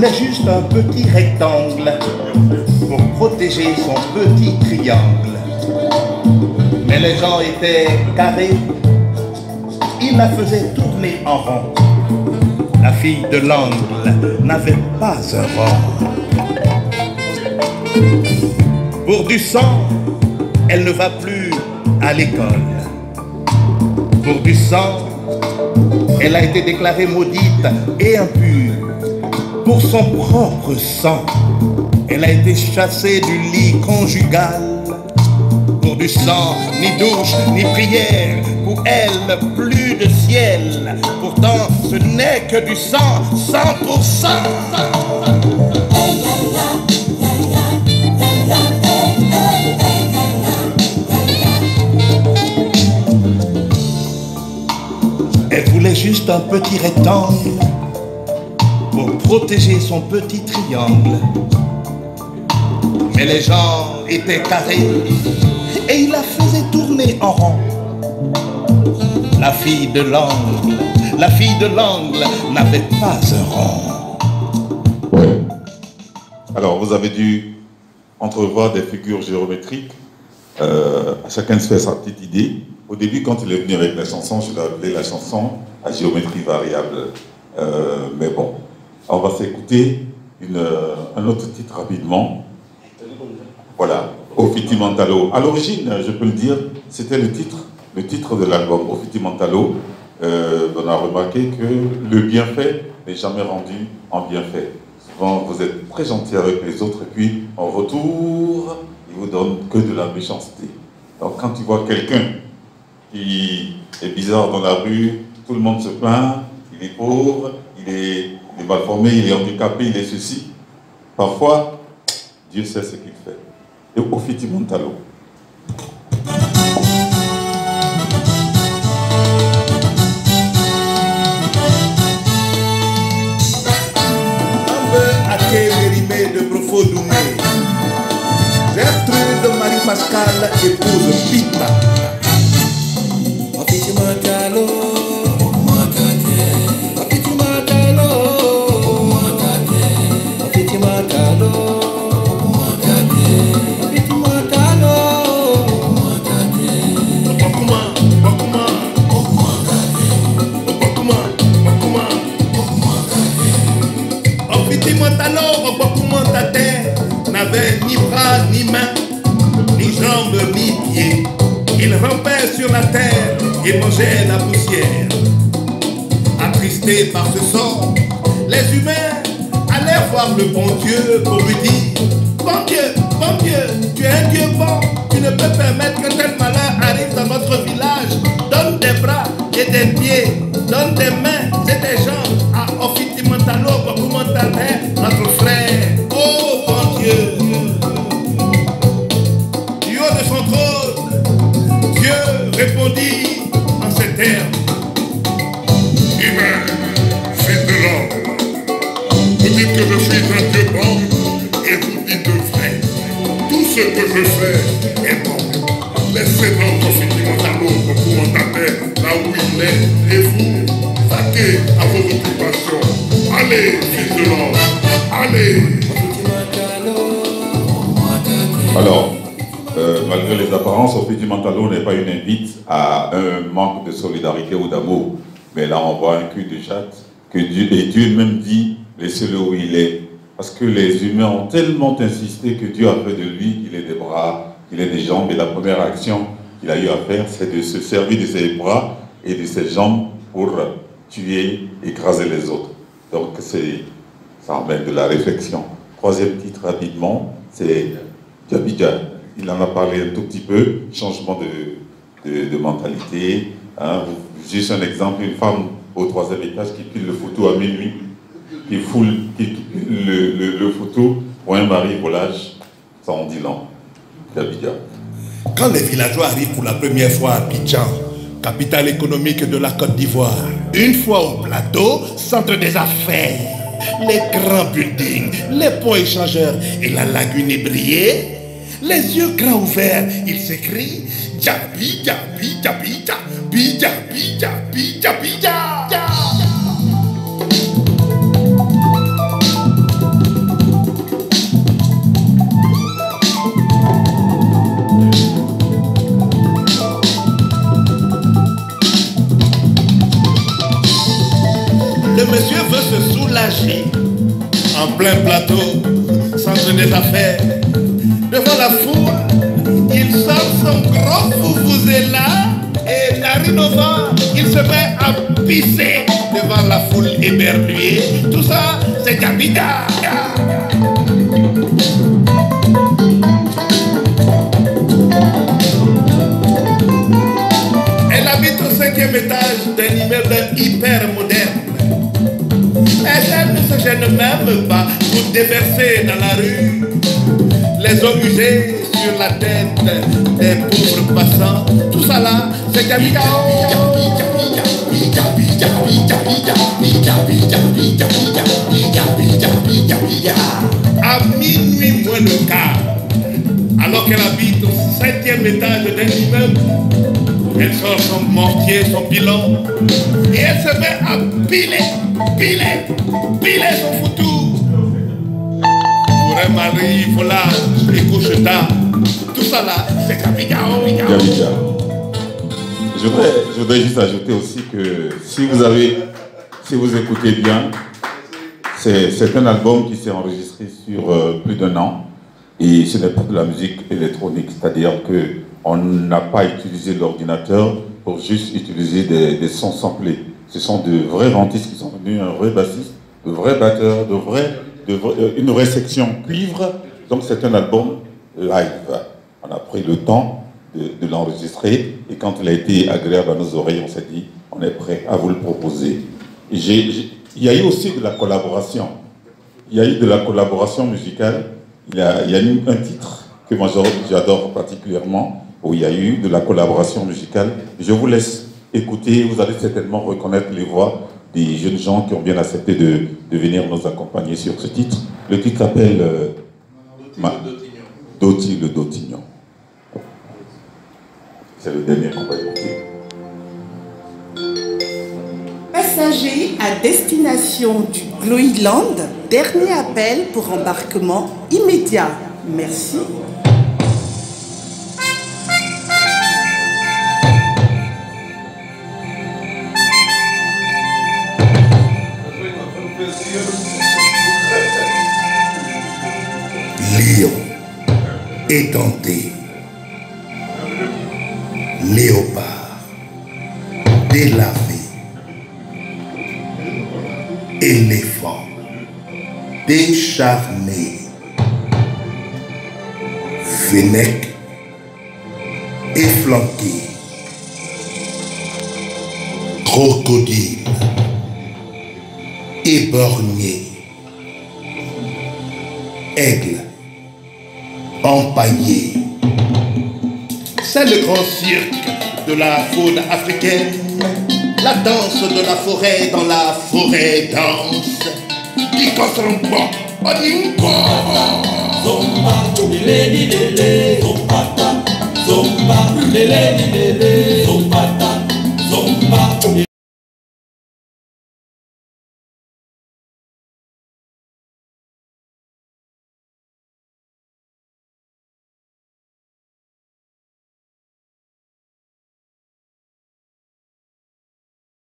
voulait juste un petit rectangle pour protéger son petit triangle. Mais les gens étaient carrés, il la faisait tourner en rond. La fille de l'angle n'avait pas un rond. Pour du sang, elle ne va plus à l'école. Pour du sang, elle a été déclarée maudite et impure. Pour son propre sang, elle a été chassée du lit conjugal. Pour du sang, ni douche, ni prière, pour elle, plus de ciel. Pourtant, ce n'est que du sang, 100%. Elle voulait juste un petit rectangle pour protéger son petit triangle. Mais les gens étaient carrés et il la faisait tourner en rond. La fille de l'angle n'avait pas un rond. Ouais. Alors, vous avez dû entrevoir des figures géométriques. À chacun se fait sa petite idée. Au début, quand il est venu avec la chanson, je l'ai appelé la chanson à géométrie variable. Mais bon, on va s'écouter un autre titre rapidement. Voilà, Ofiti Mantalo. À l'origine, je peux le dire, c'était le titre de l'album, Ofiti Mantalo. On a remarqué que le bienfait n'est jamais rendu en bienfait. Souvent, vous êtes très gentil avec les autres, et puis en retour, ils vous donnent que de la méchanceté. Donc quand tu vois quelqu'un qui est bizarre dans la rue, tout le monde se plaint, il est pauvre, il est mal formé, il est handicapé, il est ceci. Parfois, Dieu sait ce qu'il fait. Et Ofiti Mantalo. Mérimée de Brofo Doumé, Gertrude Marie-Pascal, épouse Pita. Ofiti Mantalo, Ofiti Mantalo, Ofiti Mantalo, Ofiti Mantalo. Ofiti Mantalo, n'avait ni bras, ni mains, ni jambes, ni pieds. Il rampait sur la terre et mangeait la poussière. Attristés par ce sort, les humains allèrent voir le bon Dieu pour lui dire: bon Dieu, tu es un Dieu bon, tu ne peux permettre que tel malheur arrive dans notre village. Donne des bras et des pieds, donne des mains et des jambes à Ofiti Mantalo, notre frère. Oh bon Dieu, du haut de son trône, Dieu répondit en ces termes: humain, fils de l'homme, vous dites que je suis un Dieu bon et vous dites vrai. Tout ce que je fais est bon. Laissez donc Ofiti Mantalo là où il est et vous vaquez à vos occupations. Allez, fils de l'homme, allez. Alors, malgré les apparences, Ofiti Mantalo n'est pas une invite à un manque de solidarité ou d'amour. Mais là, on voit un cul de chatte que Dieu même dit, laissez-le où il est. Parce que les humains ont tellement insisté que Dieu a fait de lui qu'il ait des bras, qu'il ait des jambes. Et la première action qu'il a eu à faire, c'est de se servir de ses bras et de ses jambes pour tuer, écraser les autres. Donc, ça emmène de la réflexion. Troisième titre rapidement, c'est Djabidja. Il en a parlé un tout petit peu, changement de mentalité. Hein. Juste un exemple, une femme au 3e étage qui pile le photo à minuit, qui foule le photo pour un mari volage, ça en dit long. Djabidja. Quand les villageois arrivent pour la première fois à Abidjan, capitale économique de la Côte d'Ivoire, une fois au plateau, centre des affaires, les grands buildings, les ponts échangeurs et la lagune ébriée, les yeux grands ouverts, ils s'écrient Djabi, Djabi, Djabi, Djabi, Djabi, Djabi, Djabi, Djabi. le monsieur veut se soulager. En plein plateau, centre des affaires, devant la foule, il sort son gros foufouze-là et narinova, il se met à pisser devant la foule éberluée. Tout ça, c'est Kabila. Elle habite au 5e étage d'un immeuble hyper moderne. Elle ne se gêne même pas pour déverser dans la rue les eaux usées sur la tête des pauvres passants. Tout ça là, c'est Kabila. À minuit moins le quart, alors qu'elle habite au 7e étage d'un immeuble, elle sort son mortier, son pilon, et elle se met à piler son foutu. Pour un mari, il faut là, et couche tard. Tout ça là, c'est Kabila. Je voudrais juste ajouter aussi que si vous écoutez bien, c'est un album qui s'est enregistré sur plus d'1 an et ce n'est pas de la musique électronique, c'est-à-dire qu'on n'a pas utilisé l'ordinateur pour juste utiliser des sons samplés. Ce sont de vrais rentistes qui sont venus, un vrai bassiste, de vrais batteurs, une vraie section cuivre. Donc c'est un album live. On a pris le temps de l'enregistrer et quand il a été agréable à nos oreilles, on s'est dit on est prêt à vous le proposer. Et il y a eu aussi de la collaboration. Il y a eu de la collaboration musicale. Il y a eu un titre que moi j'adore particulièrement où il y a eu de la collaboration musicale. Je vous laisse écouter, vous allez certainement reconnaître les voix des jeunes gens qui ont bien accepté de venir nous accompagner sur ce titre. Le titre s'appelle Doti le Dotignon. C'est le dernier qu'on va écouter. Passagers à destination du Gloryland, dernier appel pour embarquement immédiat. Merci. Lion, édenté, léopard, délavé, éléphant, décharné, fennec, efflanqué, crocodile, éborgné, aigle, empaillé. C'est le grand cirque de la faune africaine, la danse de la forêt dans la forêt danse. Dikosombo, Odingo. Zomba, lele, lele, zomba, zomba, lele, lele.